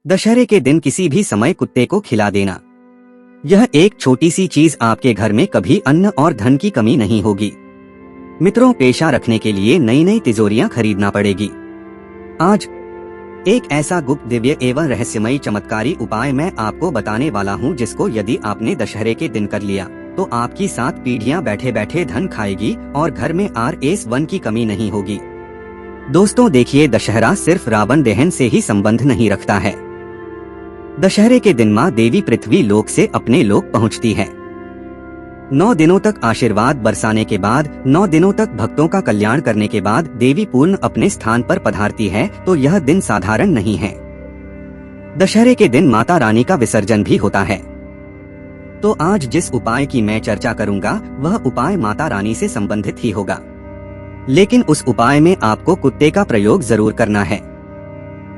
दशहरे के दिन किसी भी समय कुत्ते को खिला देना, यह एक छोटी सी चीज आपके घर में कभी अन्न और धन की कमी नहीं होगी। मित्रों, पेशा रखने के लिए नई नई तिजोरियां खरीदना पड़ेगी। आज एक ऐसा गुप्त, दिव्य एवं रहस्यमयी चमत्कारी उपाय मैं आपको बताने वाला हूं, जिसको यदि आपने दशहरे के दिन कर लिया तो आपकी 7 पीढ़ियां बैठे बैठे धन खाएगी और घर में RS1 की कमी नहीं होगी। दोस्तों देखिए, दशहरा सिर्फ रावण दहन से ही संबंध नहीं रखता है। दशहरे के दिन माँ देवी पृथ्वी लोक से अपने लोक पहुँचती है। 9 दिनों तक आशीर्वाद बरसाने के बाद, 9 दिनों तक भक्तों का कल्याण करने के बाद देवी पूर्ण अपने स्थान पर पधारती है, तो यह दिन साधारण नहीं है। दशहरे के दिन माता रानी का विसर्जन भी होता है। तो आज जिस उपाय की मैं चर्चा करूंगा वह उपाय माता रानी से संबंधित ही होगा, लेकिन उस उपाय में आपको कुत्ते का प्रयोग जरूर करना है।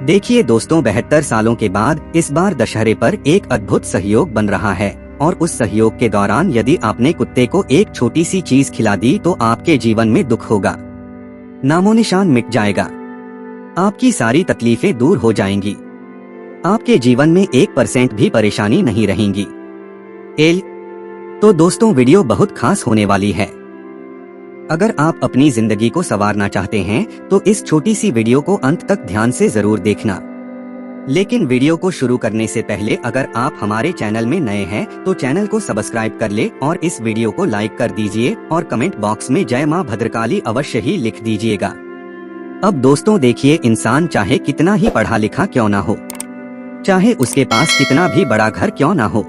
देखिए दोस्तों, 72 सालों के बाद इस बार दशहरे पर एक अद्भुत सहयोग बन रहा है, और उस सहयोग के दौरान यदि आपने कुत्ते को एक छोटी सी चीज खिला दी तो आपके जीवन में दुख होगा, नामो निशान मिट जाएगा, आपकी सारी तकलीफें दूर हो जाएंगी, आपके जीवन में 1% भी परेशानी नहीं रहेंगी। तो दोस्तों, वीडियो बहुत खास होने वाली है। अगर आप अपनी जिंदगी को संवारना चाहते हैं तो इस छोटी सी वीडियो को अंत तक ध्यान से जरूर देखना। लेकिन वीडियो को शुरू करने से पहले अगर आप हमारे चैनल में नए हैं तो चैनल को सब्सक्राइब कर ले और इस वीडियो को लाइक कर दीजिए और कमेंट बॉक्स में जय मां भद्रकाली अवश्य ही लिख दीजिएगा। अब दोस्तों देखिए, इंसान चाहे कितना ही पढ़ा लिखा क्यों ना हो, चाहे उसके पास कितना भी बड़ा घर क्यों ना हो,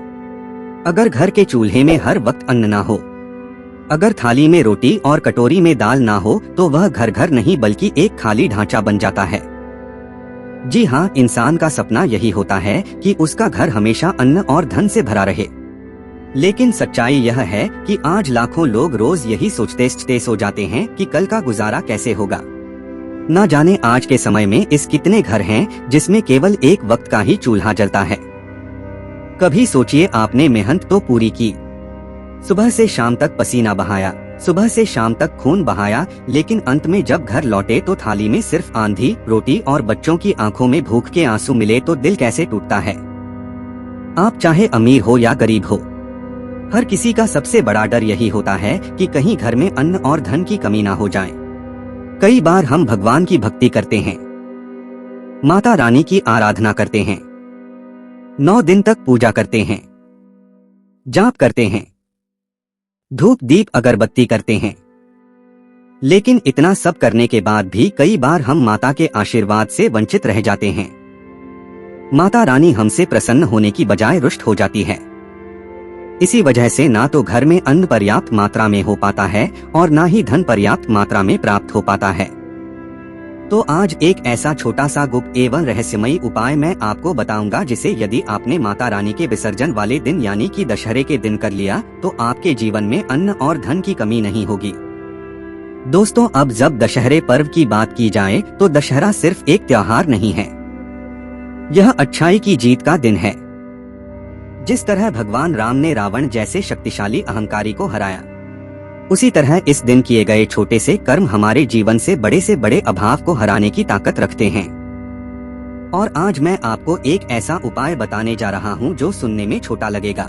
अगर घर के चूल्हे में हर वक्त अन्न ना हो, अगर थाली में रोटी और कटोरी में दाल ना हो, तो वह घर नहीं बल्कि एक खाली ढांचा बन जाता है। जी हाँ, इंसान का सपना यही होता है कि उसका घर हमेशा अन्न और धन से भरा रहे। लेकिन सच्चाई यह है कि आज लाखों लोग रोज यही सोचते सो जाते हैं कि कल का गुजारा कैसे होगा। न जाने आज के समय में इस कितने घर हैं जिसमें केवल एक वक्त का ही चूल्हा जलता है। कभी सोचिए, आपने मेहनत तो पूरी की, सुबह से शाम तक पसीना बहाया, सुबह से शाम तक खून बहाया, लेकिन अंत में जब घर लौटे तो थाली में सिर्फ आंधी, रोटी और बच्चों की आंखों में भूख के आंसू मिले तो दिल कैसे टूटता है। आप चाहे अमीर हो या गरीब हो, हर किसी का सबसे बड़ा डर यही होता है कि कहीं घर में अन्न और धन की कमी ना हो जाए। कई बार हम भगवान की भक्ति करते हैं, माता रानी की आराधना करते हैं, 9 दिन तक पूजा करते हैं, जाप करते हैं, धूप दीप अगरबत्ती करते हैं, लेकिन इतना सब करने के बाद भी कई बार हम माता के आशीर्वाद से वंचित रह जाते हैं। माता रानी हमसे प्रसन्न होने की बजाय रुष्ट हो जाती है। इसी वजह से ना तो घर में अन्न पर्याप्त मात्रा में हो पाता है और ना ही धन पर्याप्त मात्रा में प्राप्त हो पाता है। तो आज एक ऐसा छोटा सा गुप्त एवं रहस्यमयी उपाय मैं आपको बताऊंगा, जिसे यदि आपने माता रानी के विसर्जन वाले दिन यानी कि दशहरे के दिन कर लिया तो आपके जीवन में अन्न और धन की कमी नहीं होगी। दोस्तों, अब जब दशहरे पर्व की बात की जाए तो दशहरा सिर्फ एक त्योहार नहीं है, यह अच्छाई की जीत का दिन है। जिस तरह भगवान राम ने रावण जैसे शक्तिशाली अहंकारी को हराया, उसी तरह इस दिन किए गए छोटे से कर्म हमारे जीवन से बड़े अभाव को हराने की ताकत रखते हैं। और आज मैं आपको एक ऐसा उपाय बताने जा रहा हूं जो सुनने में छोटा लगेगा,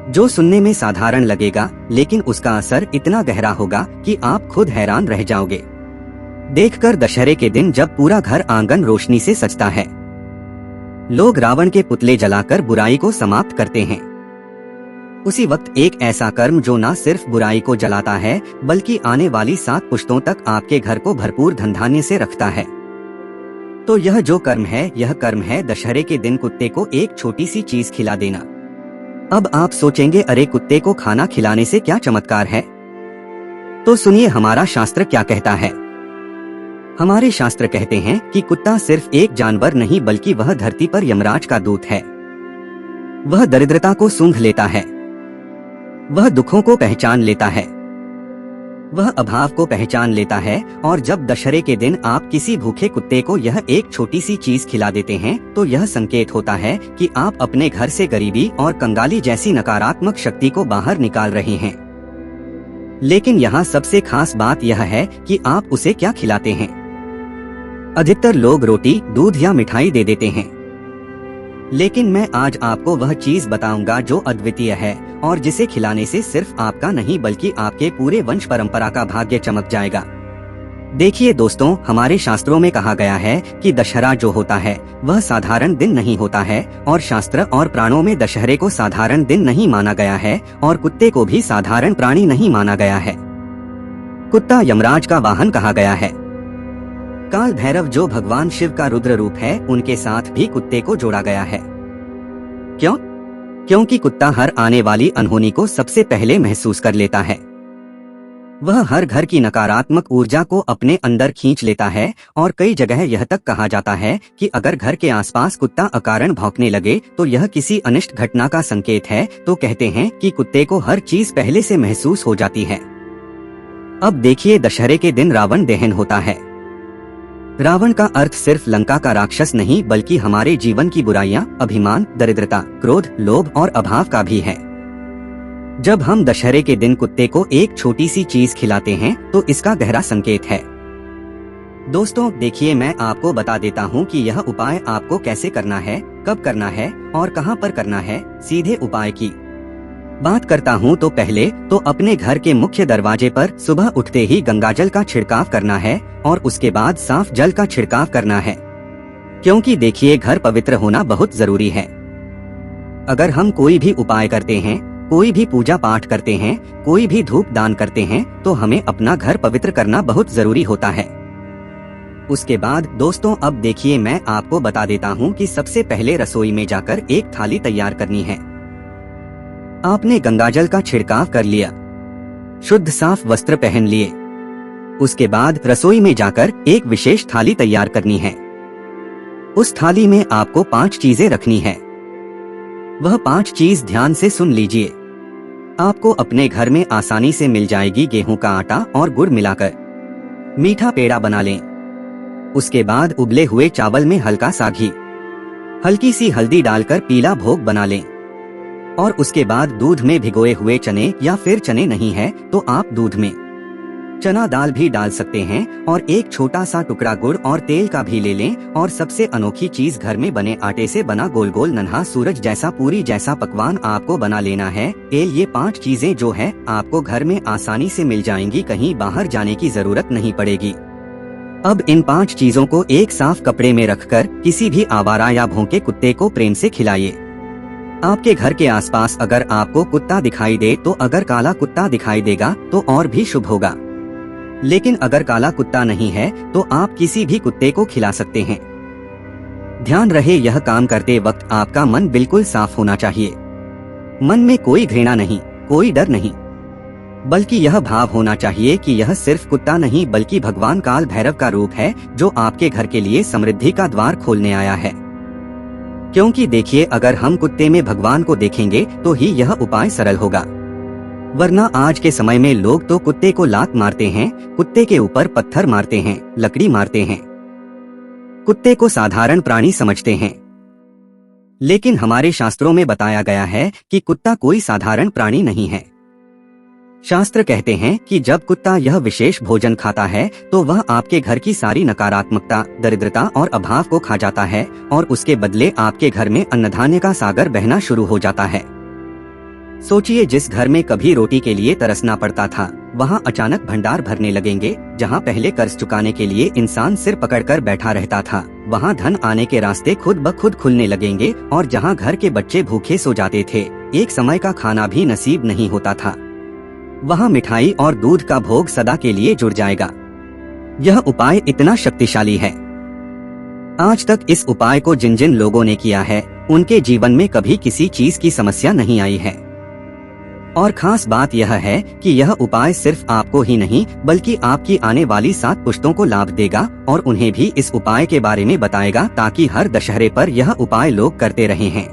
जो सुनने में साधारण लगेगा, लेकिन उसका असर इतना गहरा होगा कि आप खुद हैरान रह जाओगे। देखकर दशहरे के दिन जब पूरा घर आंगन रोशनी से सजता है, लोग रावण के पुतले जलाकर बुराई को समाप्त करते हैं, उसी वक्त एक ऐसा कर्म जो न सिर्फ बुराई को जलाता है बल्कि आने वाली 7 पुश्तों तक आपके घर को भरपूर धन धान्य से रखता है। तो यह जो कर्म है, यह कर्म है दशहरे के दिन कुत्ते को एक छोटी सी चीज खिला देना। अब आप सोचेंगे, अरे कुत्ते को खाना खिलाने से क्या चमत्कार है? तो सुनिए हमारा शास्त्र क्या कहता है। हमारे शास्त्र कहते हैं कि कुत्ता सिर्फ एक जानवर नहीं बल्कि वह धरती पर यमराज का दूत है। वह दरिद्रता को सूंघ लेता है, वह दुखों को पहचान लेता है, वह अभाव को पहचान लेता है। और जब दशहरे के दिन आप किसी भूखे कुत्ते को यह एक छोटी सी चीज खिला देते हैं तो यह संकेत होता है कि आप अपने घर से गरीबी और कंगाली जैसी नकारात्मक शक्ति को बाहर निकाल रहे हैं। लेकिन यहाँ सबसे खास बात यह है कि आप उसे क्या खिलाते हैं। अधिकतर लोग रोटी, दूध या मिठाई दे देते हैं, लेकिन मैं आज आपको वह चीज बताऊंगा जो अद्वितीय है और जिसे खिलाने से सिर्फ आपका नहीं बल्कि आपके पूरे वंश परंपरा का भाग्य चमक जाएगा। देखिए दोस्तों, हमारे शास्त्रों में कहा गया है कि दशहरा जो होता है वह साधारण दिन नहीं होता है और शास्त्र और प्राणों में दशहरे को साधारण दिन नहीं माना गया है और कुत्ते को भी साधारण प्राणी नहीं माना गया है। कुत्ता यमराज का वाहन कहा गया है। काल भैरव जो भगवान शिव का रुद्र रूप है, उनके साथ भी कुत्ते को जोड़ा गया है। क्यों? क्योंकि कुत्ता हर आने वाली अनहोनी को सबसे पहले महसूस कर लेता है। वह हर घर की नकारात्मक ऊर्जा को अपने अंदर खींच लेता है और कई जगह यह तक कहा जाता है कि अगर घर के आसपास कुत्ता अकारण भौंकने लगे तो यह किसी अनिष्ट घटना का संकेत है। तो कहते हैं कि कुत्ते को हर चीज पहले से महसूस हो जाती है। अब देखिए, दशहरे के दिन रावण दहन होता है। रावण का अर्थ सिर्फ लंका का राक्षस नहीं बल्कि हमारे जीवन की बुराइयां, अभिमान, दरिद्रता, क्रोध, लोभ और अभाव का भी है। जब हम दशहरे के दिन कुत्ते को एक छोटी सी चीज खिलाते हैं तो इसका गहरा संकेत है। दोस्तों देखिए, मैं आपको बता देता हूँ कि यह उपाय आपको कैसे करना है, कब करना है और कहाँ पर करना है। सीधे उपाय की बात करता हूँ तो पहले तो अपने घर के मुख्य दरवाजे पर सुबह उठते ही गंगाजल का छिड़काव करना है और उसके बाद साफ जल का छिड़काव करना है, क्योंकि देखिए घर पवित्र होना बहुत जरूरी है। अगर हम कोई भी उपाय करते हैं, कोई भी पूजा पाठ करते हैं, कोई भी धूप दान करते हैं तो हमें अपना घर पवित्र करना बहुत जरूरी होता है। उसके बाद दोस्तों अब देखिए, मैं आपको बता देता हूँ कि सबसे पहले रसोई में जाकर एक थाली तैयार करनी है। आपने गंगाजल का छिड़काव कर लिया, शुद्ध साफ वस्त्र पहन लिए। उसके बाद रसोई में जाकर एक विशेष थाली तैयार करनी है। उस थाली में आपको 5 चीजें रखनी है। वह 5 चीज ध्यान से सुन लीजिए। आपको अपने घर में आसानी से मिल जाएगी गेहूं का आटा और गुड़ मिलाकर मीठा पेड़ा बना लें। उसके बाद उबले हुए चावल में हल्का सा घी, हल्की सी हल्दी डालकर पीला भोग बना लें। और उसके बाद दूध में भिगोए हुए चने, या फिर चने नहीं है तो आप दूध में चना दाल भी डाल सकते हैं और एक छोटा सा टुकड़ा गुड़ और तेल का भी ले लें। और सबसे अनोखी चीज, घर में बने आटे से बना गोल गोल नन्हा सूरज जैसा पूरी जैसा पकवान आपको बना लेना है। ये 5 चीजें जो है आपको घर में आसानी से मिल जाएंगी, कहीं बाहर जाने की जरूरत नहीं पड़ेगी। अब इन 5 चीजों को एक साफ कपड़े में रखकर किसी भी आवारा या भौंके कुत्ते को प्रेम से खिलाइए। आपके घर के आसपास अगर आपको कुत्ता दिखाई दे तो अगर काला कुत्ता दिखाई देगा तो और भी शुभ होगा, लेकिन अगर काला कुत्ता नहीं है तो आप किसी भी कुत्ते को खिला सकते हैं। ध्यान रहे, यह काम करते वक्त आपका मन बिल्कुल साफ होना चाहिए। मन में कोई घृणा नहीं, कोई डर नहीं, बल्कि यह भाव होना चाहिए कि यह सिर्फ कुत्ता नहीं बल्कि भगवान काल भैरव का रूप है जो आपके घर के लिए समृद्धि का द्वार खोलने आया है। क्योंकि देखिए, अगर हम कुत्ते में भगवान को देखेंगे तो ही यह उपाय सरल होगा, वरना आज के समय में लोग तो कुत्ते को लात मारते हैं, कुत्ते के ऊपर पत्थर मारते हैं, लकड़ी मारते हैं, कुत्ते को साधारण प्राणी समझते हैं। लेकिन हमारे शास्त्रों में बताया गया है कि कुत्ता कोई साधारण प्राणी नहीं है। शास्त्र कहते हैं कि जब कुत्ता यह विशेष भोजन खाता है तो वह आपके घर की सारी नकारात्मकता, दरिद्रता और अभाव को खा जाता है और उसके बदले आपके घर में अन्नधान्य का सागर बहना शुरू हो जाता है। सोचिए, जिस घर में कभी रोटी के लिए तरसना पड़ता था वहाँ अचानक भंडार भरने लगेंगे। जहाँ पहले कर्ज चुकाने के लिए इंसान सिर पकड़कर बैठा रहता था वहाँ धन आने के रास्ते खुद ब खुद खुलने लगेंगे। और जहाँ घर के बच्चे भूखे सो जाते थे, एक समय का खाना भी नसीब नहीं होता था, वहाँ मिठाई और दूध का भोग सदा के लिए जुड़ जाएगा। यह उपाय इतना शक्तिशाली है। आज तक इस उपाय को जिन जिन लोगों ने किया है उनके जीवन में कभी किसी चीज की समस्या नहीं आई है। और खास बात यह है कि यह उपाय सिर्फ आपको ही नहीं बल्कि आपकी आने वाली 7 पुश्तों को लाभ देगा और उन्हें भी इस उपाय के बारे में बताएगा, ताकि हर दशहरे पर यह उपाय लोग करते रहे हैं।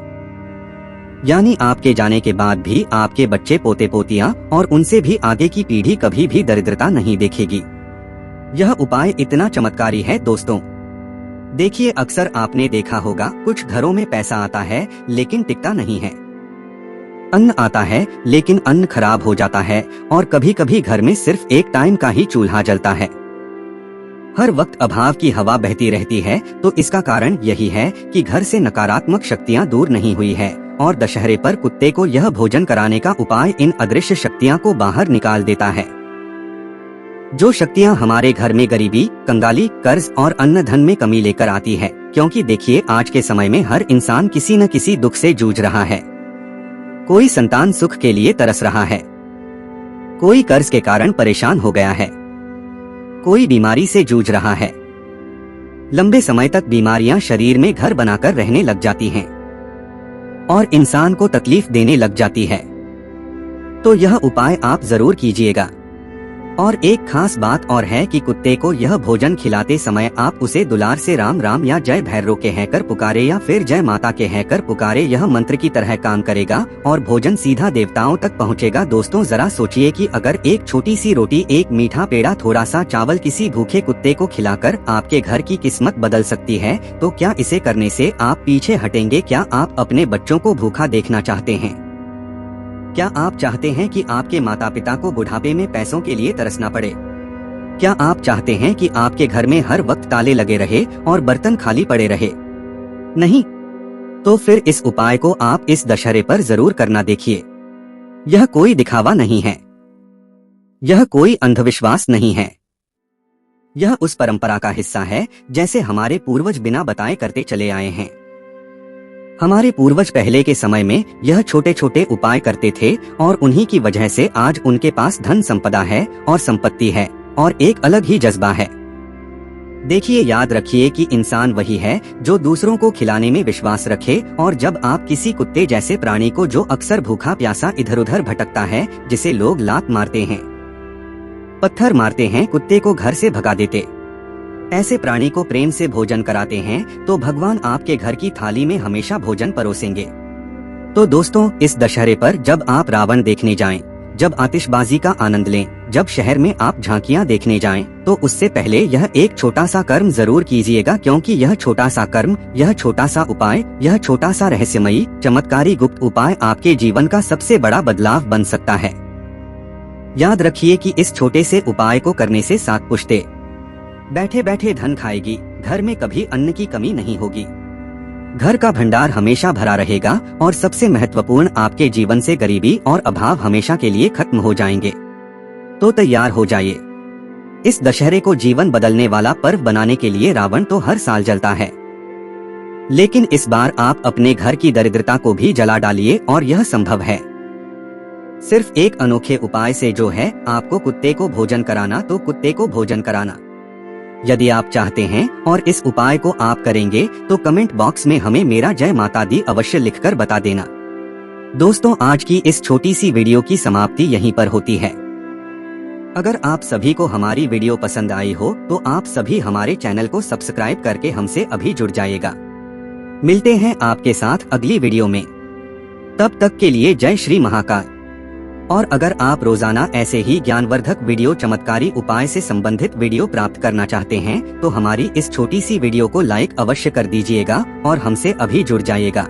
यानी आपके जाने के बाद भी आपके बच्चे, पोते पोतियां और उनसे भी आगे की पीढ़ी कभी भी दरिद्रता नहीं देखेगी। यह उपाय इतना चमत्कारी है दोस्तों। देखिए, अक्सर आपने देखा होगा कुछ घरों में पैसा आता है लेकिन टिकता नहीं है, अन्न आता है लेकिन अन्न खराब हो जाता है और कभी कभी घर में सिर्फ एक टाइम का ही चूल्हा जलता है। हर वक्त अभाव की हवा बहती रहती है, तो इसका कारण यही है कि घर से नकारात्मक शक्तियाँ दूर नहीं हुई है और दशहरे पर कुत्ते को यह भोजन कराने का उपाय इन अदृश्य शक्तियाँ को बाहर निकाल देता है। जो शक्तियाँ हमारे घर में गरीबी, कंगाली, कर्ज और अन्न धन में कमी लेकर आती है, क्योंकि देखिए आज के समय में हर इंसान किसी न किसी दुख से जूझ रहा है। कोई संतान सुख के लिए तरस रहा है, कोई कर्ज के कारण परेशान हो गया है, कोई बीमारी से जूझ रहा है। लंबे समय तक बीमारियां शरीर में घर बनाकर रहने लग जाती हैं और इंसान को तकलीफ देने लग जाती है। तो यह उपाय आप जरूर कीजिएगा। और एक खास बात और है कि कुत्ते को यह भोजन खिलाते समय आप उसे दुलार से राम राम या जय भैरव के कहकर पुकारे या फिर जय माता के कहकर पुकारे। यह मंत्र की तरह काम करेगा और भोजन सीधा देवताओं तक पहुंचेगा। दोस्तों जरा सोचिए कि अगर एक छोटी सी रोटी, एक मीठा पेड़ा, थोड़ा सा चावल किसी भूखे कुत्ते को खिलाकर आपके घर की किस्मत बदल सकती है, तो क्या इसे करने से आप पीछे हटेंगे? क्या आप अपने बच्चों को भूखा देखना चाहते हैं? क्या आप चाहते हैं कि आपके माता पिता को बुढ़ापे में पैसों के लिए तरसना पड़े? क्या आप चाहते हैं कि आपके घर में हर वक्त ताले लगे रहे और बर्तन खाली पड़े रहे? नहीं। तो फिर इस उपाय को आप इस दशहरे पर जरूर करना देखिए। यह कोई दिखावा नहीं है, यह कोई अंधविश्वास नहीं है। यह उस परंपरा का हिस्सा है जैसे हमारे पूर्वज बिना बताए करते चले आए हैं। हमारे पूर्वज पहले के समय में यह छोटे छोटे उपाय करते थे और उन्हीं की वजह से आज उनके पास धन संपदा है और संपत्ति है और एक अलग ही जज्बा है। देखिए, याद रखिए कि इंसान वही है जो दूसरों को खिलाने में विश्वास रखे। और जब आप किसी कुत्ते जैसे प्राणी को, जो अक्सर भूखा प्यासा इधर उधर भटकता है, जिसे लोग लात मारते हैं, पत्थर मारते हैं, कुत्ते को घर से भगा देते, ऐसे प्राणी को प्रेम से भोजन कराते हैं, तो भगवान आपके घर की थाली में हमेशा भोजन परोसेंगे। तो दोस्तों, इस दशहरे पर जब आप रावण देखने जाएं, जब आतिशबाजी का आनंद लें, जब शहर में आप झांकियां देखने जाएं, तो उससे पहले यह एक छोटा सा कर्म जरूर कीजिएगा, क्योंकि यह छोटा सा कर्म, यह छोटा सा उपाय, यह छोटा सा रहस्यमयी चमत्कारी गुप्त उपाय आपके जीवन का सबसे बड़ा बदलाव बन सकता है। याद रखिए कि इस छोटे से उपाय को करने से 7 पुश्ते बैठे बैठे धन खाएगी, घर में कभी अन्न की कमी नहीं होगी, घर का भंडार हमेशा भरा रहेगा और सबसे महत्वपूर्ण, आपके जीवन से गरीबी और अभाव हमेशा के लिए खत्म हो जाएंगे। तो तैयार हो जाइए। इस दशहरे को जीवन बदलने वाला पर्व बनाने के लिए रावण तो हर साल जलता है, लेकिन इस बार आप अपने घर की दरिद्रता को भी जला डालिए और यह संभव है सिर्फ एक अनोखे उपाय से, जो है आपको कुत्ते को भोजन कराना। तो कुत्ते को भोजन कराना यदि आप चाहते हैं और इस उपाय को आप करेंगे, तो कमेंट बॉक्स में हमें मेरा जय माता दी अवश्य लिखकर बता देना। दोस्तों, आज की इस छोटी सी वीडियो की समाप्ति यहीं पर होती है। अगर आप सभी को हमारी वीडियो पसंद आई हो, तो आप सभी हमारे चैनल को सब्सक्राइब करके हमसे अभी जुड़ जाइएगा। मिलते हैं आपके साथ अगली वीडियो में, तब तक के लिए जय श्री महाकाल। और अगर आप रोजाना ऐसे ही ज्ञानवर्धक वीडियो, चमत्कारी उपाय से संबंधित वीडियो प्राप्त करना चाहते हैं, तो हमारी इस छोटी सी वीडियो को लाइक अवश्य कर दीजिएगा और हमसे अभी जुड़ जाइएगा।